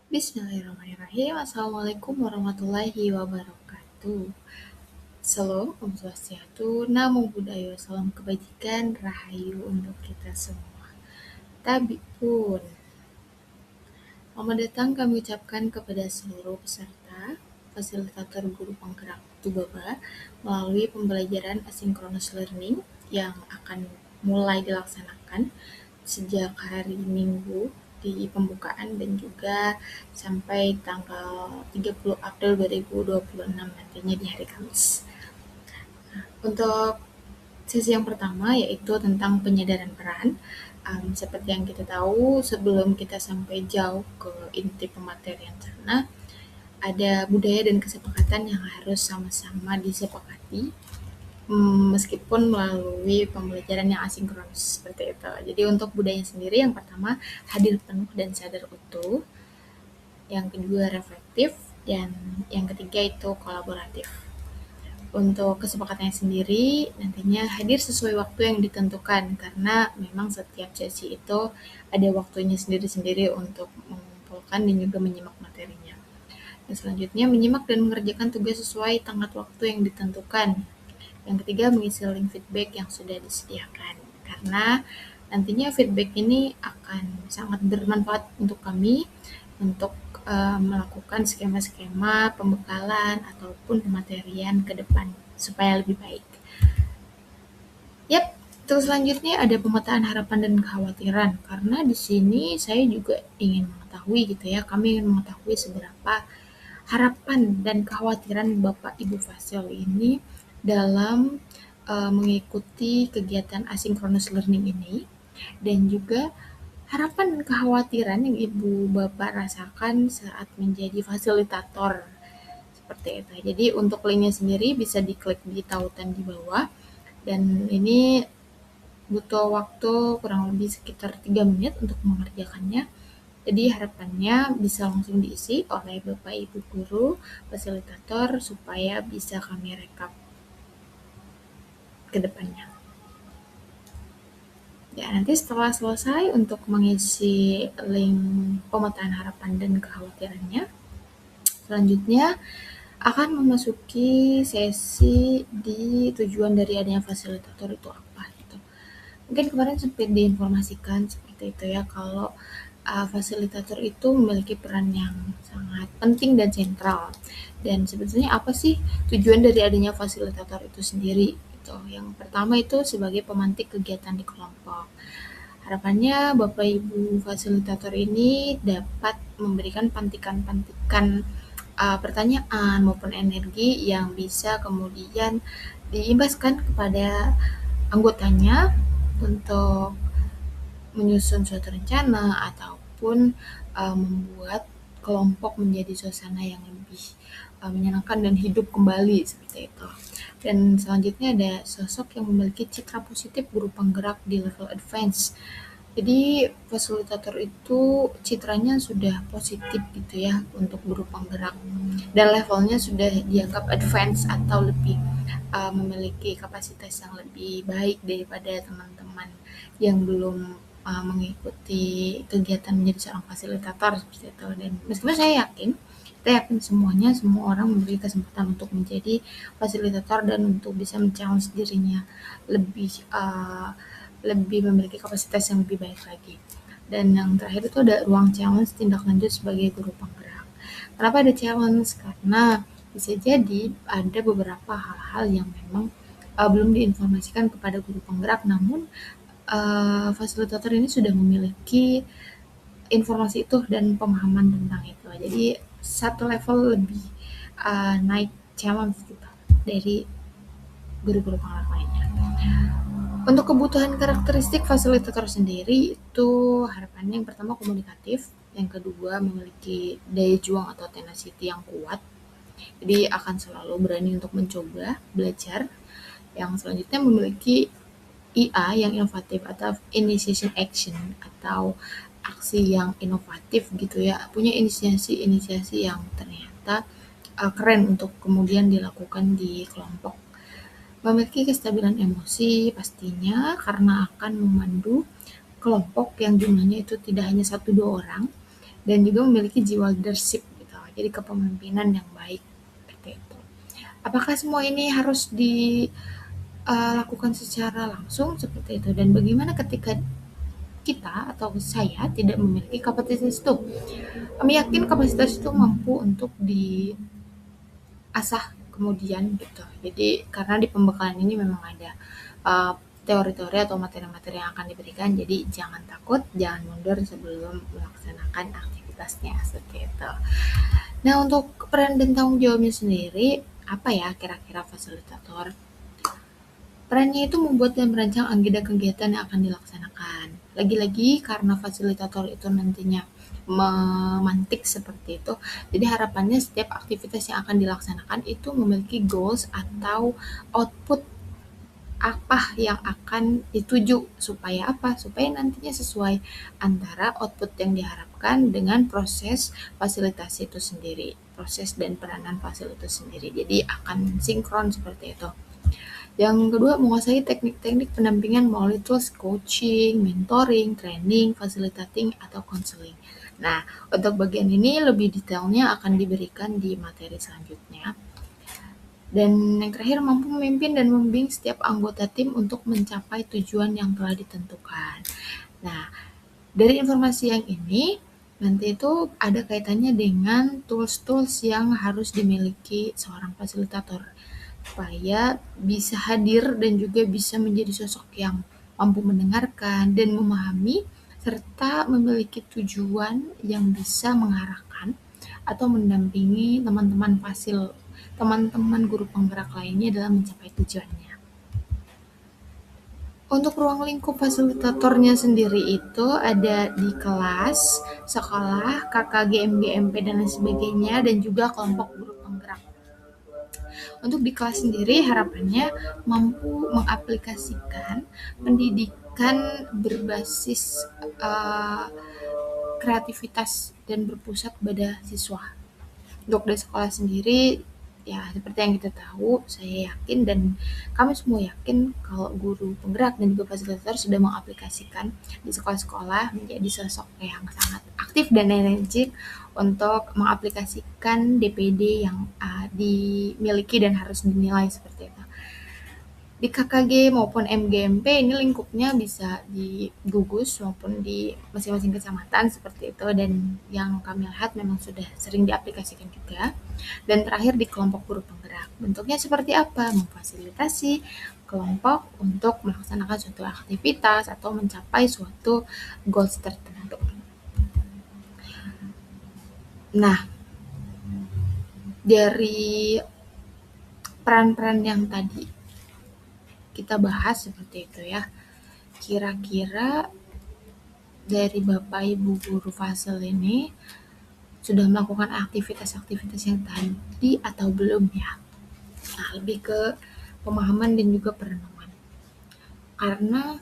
Bismillahirrahmanirrahim. Assalamualaikum warahmatullahi wabarakatuh. Salam, Om Swastiastu, Namo Buddhaya, salam kebajikan, rahayu untuk kita semua. Tabi pun, selamat datang kami ucapkan kepada seluruh peserta, fasilitator guru penggerak Tubaba melalui pembelajaran asynchronous learning yang akan mulai dilaksanakan sejak hari Minggu di pembukaan dan juga sampai tanggal 30 April 2026 nantinya di hari Kamis. Untuk sesi yang pertama yaitu tentang penyadaran peran. Seperti yang kita tahu, sebelum kita sampai jauh ke inti pematerian sana, ada budaya dan kesepakatan yang harus sama-sama disepakati meskipun melalui pembelajaran yang asinkronus seperti itu. Jadi untuk budaya sendiri yang pertama hadir penuh dan sadar utuh, yang kedua reflektif, dan yang ketiga itu kolaboratif. Untuk kesepakatannya sendiri nantinya hadir sesuai waktu yang ditentukan karena memang setiap sesi itu ada waktunya sendiri-sendiri untuk mengumpulkan dan juga menyimak materinya. Dan selanjutnya menyimak dan mengerjakan tugas sesuai tenggat waktu yang ditentukan. Yang ketiga, mengisi link feedback yang sudah disediakan. Karena nantinya feedback ini akan sangat bermanfaat untuk kami untuk melakukan skema-skema pembekalan ataupun pematerian ke depan supaya lebih baik. Yap, terus selanjutnya ada pemetaan harapan dan kekhawatiran. Karena di sini saya juga ingin mengetahui gitu ya, kami ingin mengetahui seberapa harapan dan kekhawatiran Bapak Ibu Fasil ini dalam mengikuti kegiatan asynchronous learning ini, dan juga harapan dan kekhawatiran yang Ibu Bapak rasakan saat menjadi fasilitator seperti itu. Jadi untuk linknya sendiri bisa diklik di tautan di bawah, dan ini butuh waktu kurang lebih sekitar 3 menit untuk mengerjakannya. Jadi harapannya bisa langsung diisi oleh Bapak Ibu Guru, fasilitator supaya bisa kami rekap ke depannya. Ya, nanti setelah selesai untuk mengisi link pemetaan harapan dan kekhawatirannya, selanjutnya akan memasuki sesi di tujuan dari adanya fasilitator itu apa gitu. Mungkin kemarin sempat diinformasikan seperti itu ya, kalau fasilitator itu memiliki peran yang sangat penting dan sentral. Dan sebetulnya apa sih tujuan dari adanya fasilitator itu sendiri? Gitu. Yang pertama itu sebagai pemantik kegiatan di kelompok. Harapannya Bapak Ibu fasilitator ini dapat memberikan pantikan-pantikan pertanyaan maupun energi yang bisa kemudian diimbaskan kepada anggotanya untuk menyusun suatu rencana ataupun membuat kelompok menjadi suasana yang lebih menyenangkan dan hidup kembali seperti itu. Dan selanjutnya ada sosok yang memiliki citra positif guru penggerak di level advance. Jadi fasilitator itu citranya sudah positif gitu ya untuk guru penggerak, dan levelnya sudah dianggap advance atau lebih memiliki kapasitas yang lebih baik daripada teman-teman yang belum mengikuti kegiatan menjadi seorang fasilitator seperti itu. Dan meskipun kita yakin semuanya, semua orang memiliki kesempatan untuk menjadi fasilitator dan untuk bisa men-challenge dirinya lebih lebih memiliki kapasitas yang lebih baik lagi. Dan yang terakhir itu ada ruang challenge tindak lanjut sebagai guru penggerak. Kenapa ada challenge? Karena bisa jadi ada beberapa hal-hal yang memang belum diinformasikan kepada guru penggerak, namun fasilitator ini sudah memiliki informasi itu dan pemahaman tentang itu. Jadi satu level lebih naik challenge gitu dari guru-guru penggerak lainnya. Untuk kebutuhan karakteristik fasilitator sendiri itu harapannya yang pertama komunikatif, yang kedua memiliki daya juang atau tenacity yang kuat, jadi akan selalu berani untuk mencoba, belajar. Yang selanjutnya memiliki IA yang inovatif atau initiation action atau aksi yang inovatif gitu ya, punya inisiasi yang ternyata keren untuk kemudian dilakukan di kelompok. Memiliki kestabilan emosi pastinya karena akan memandu kelompok yang jumlahnya itu tidak hanya 1-2 orang, dan juga memiliki jiwa leadership gitu. Jadi kepemimpinan yang baik seperti itu. Apakah semua ini harus dilakukan secara langsung seperti itu, dan bagaimana ketika kita atau saya tidak memiliki kapasitas itu? Kami yakin kapasitas itu mampu untuk diasah kemudian gitu. Jadi karena di pembekalan ini memang ada uh, teori-teori atau materi-materi yang akan diberikan, jadi jangan takut, jangan mundur sebelum melaksanakan aktivitasnya seperti itu. Nah, untuk peran dan tanggung jawabnya sendiri, apa ya kira-kira fasilitator? Perannya itu membuat dan merancang agenda kegiatan yang akan dilaksanakan. Lagi-lagi karena fasilitator itu nantinya memantik seperti itu, jadi harapannya setiap aktivitas yang akan dilaksanakan itu memiliki goals atau output apa yang akan dituju, supaya apa? Supaya nantinya sesuai antara output yang diharapkan dengan proses fasilitasi itu sendiri, proses dan peranan fasilitas sendiri. Jadi akan sinkron seperti itu. Yang kedua, menguasai teknik-teknik pendampingan melalui tools coaching, mentoring, training, facilitating, atau counseling. Nah, untuk bagian ini lebih detailnya akan diberikan di materi selanjutnya. Dan yang terakhir, mampu memimpin dan membimbing setiap anggota tim untuk mencapai tujuan yang telah ditentukan. Nah, dari informasi yang ini, nanti itu ada kaitannya dengan tools-tools yang harus dimiliki seorang fasilitator, supaya bisa hadir dan juga bisa menjadi sosok yang mampu mendengarkan dan memahami serta memiliki tujuan yang bisa mengarahkan atau mendampingi teman-teman guru penggerak lainnya dalam mencapai tujuannya. Untuk ruang lingkup fasilitatornya sendiri itu ada di kelas, sekolah, KKG, MGMP, dan lain sebagainya, dan juga kelompok guru penggerak. Untuk di kelas sendiri harapannya mampu mengaplikasikan pendidikan berbasis uh, kreativitas dan berpusat pada siswa. Untuk di sekolah sendiri, ya seperti yang kita tahu, saya yakin dan kami semua yakin kalau guru penggerak dan juga fasilitator sudah mengaplikasikan di sekolah-sekolah menjadi sosok yang sangat aktif dan energik untuk mengaplikasikan DPD yang dimiliki dan harus dinilai seperti itu. Di KKG maupun MGMP ini lingkupnya bisa di gugus maupun di masing-masing kecamatan seperti itu, dan yang kami lihat memang sudah sering diaplikasikan juga. Dan terakhir di kelompok guru penggerak, bentuknya seperti apa? Memfasilitasi kelompok untuk melaksanakan suatu aktivitas atau mencapai suatu goals tertentu. Nah, dari peran-peran yang tadi kita bahas seperti itu ya, kira-kira dari Bapak Ibu guru Fasil ini sudah melakukan aktivitas-aktivitas yang tadi atau belum ya? Nah, lebih ke pemahaman dan juga perenungan. Karena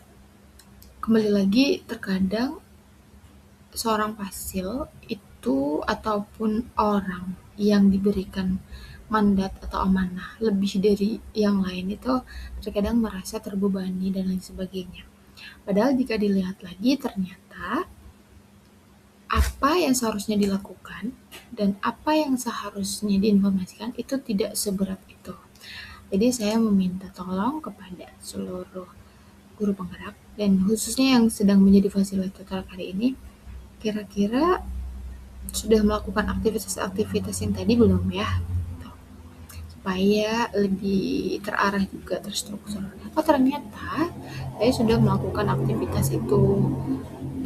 kembali lagi terkadang seorang Fasil itu ataupun orang yang diberikan mandat atau amanah lebih dari yang lain itu terkadang merasa terbebani dan lain sebagainya. Padahal jika dilihat lagi ternyata apa yang seharusnya dilakukan dan apa yang seharusnya diinformasikan itu tidak seberat itu. Jadi saya meminta tolong kepada seluruh guru penggerak dan khususnya yang sedang menjadi fasilitator kali ini, kira-kira sudah melakukan aktivitas-aktivitas yang tadi belum ya? Supaya lebih terarah juga, terstruktur. Oh ternyata saya sudah melakukan aktivitas itu,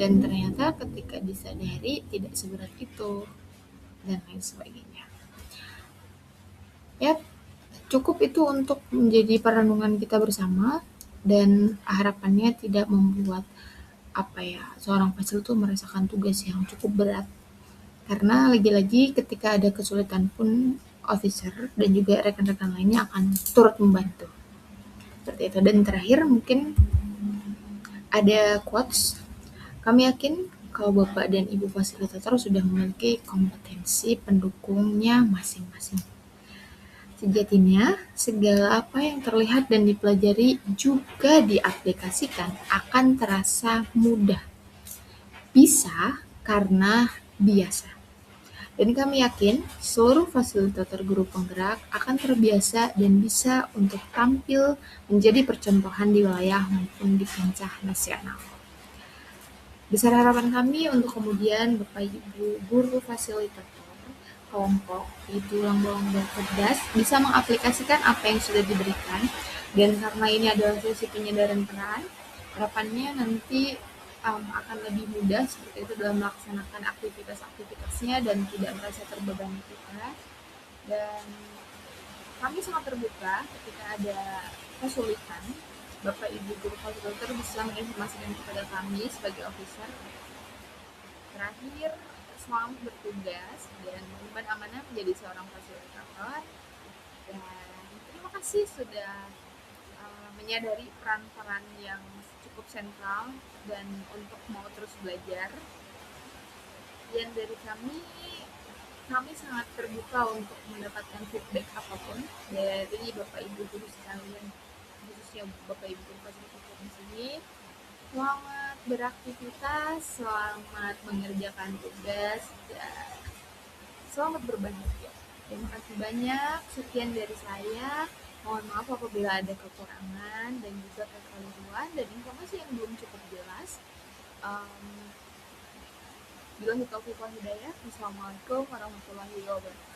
dan ternyata ketika disadari tidak seberat itu, dan lain sebagainya. Ya, cukup itu untuk menjadi perenungan kita bersama, dan harapannya tidak membuat seorang fasil itu merasakan tugas yang cukup berat. Karena lagi-lagi ketika ada kesulitan pun officer dan juga rekan-rekan lainnya akan turut membantu. Seperti itu. Dan terakhir mungkin ada quotes. Kami yakin kalau Bapak dan Ibu fasilitator sudah memiliki kompetensi pendukungnya masing-masing. Sejatinya, segala apa yang terlihat dan dipelajari juga diaplikasikan akan terasa mudah. Bisa karena biasa. Dan kami yakin seluruh fasilitator guru penggerak akan terbiasa dan bisa untuk tampil menjadi percontohan di wilayah maupun di kancah nasional. Besar harapan kami untuk kemudian Bapak Ibu guru fasilitator kelompok itu lomba-lomba cerdas bisa mengaplikasikan apa yang sudah diberikan, dan karena ini adalah sesi penyadaran peran, harapannya nanti akan lebih mudah seperti itu dalam melaksanakan aktivitas-aktivitasnya dan tidak merasa terbebani kita. Dan kami sangat terbuka ketika ada kesulitan, Bapak Ibu guru fasilitator bisa menginformasikan kepada kami sebagai officer. Terakhir, selamat bertugas dan mengemban amanah menjadi seorang fasilitator. Dan terima kasih sudah menyadari peran-peran yang cukup sentral dan untuk mau terus belajar. Dan dari kami sangat terbuka untuk mendapatkan feedback apapun dari Bapak Ibu guru sekalian, khususnya Bapak Ibu guru fasilitator di sini. Selamat beraktivitas, selamat mengerjakan tugas, dan selamat berbahagia. Terima kasih banyak. Sekian dari saya. Mohon maaf apabila ada kekurangan dan juga kekeliruan dan informasi yang belum cukup jelas. Billahi taufiq wal hidayah. Wassalamualaikum warahmatullahi wabarakatuh.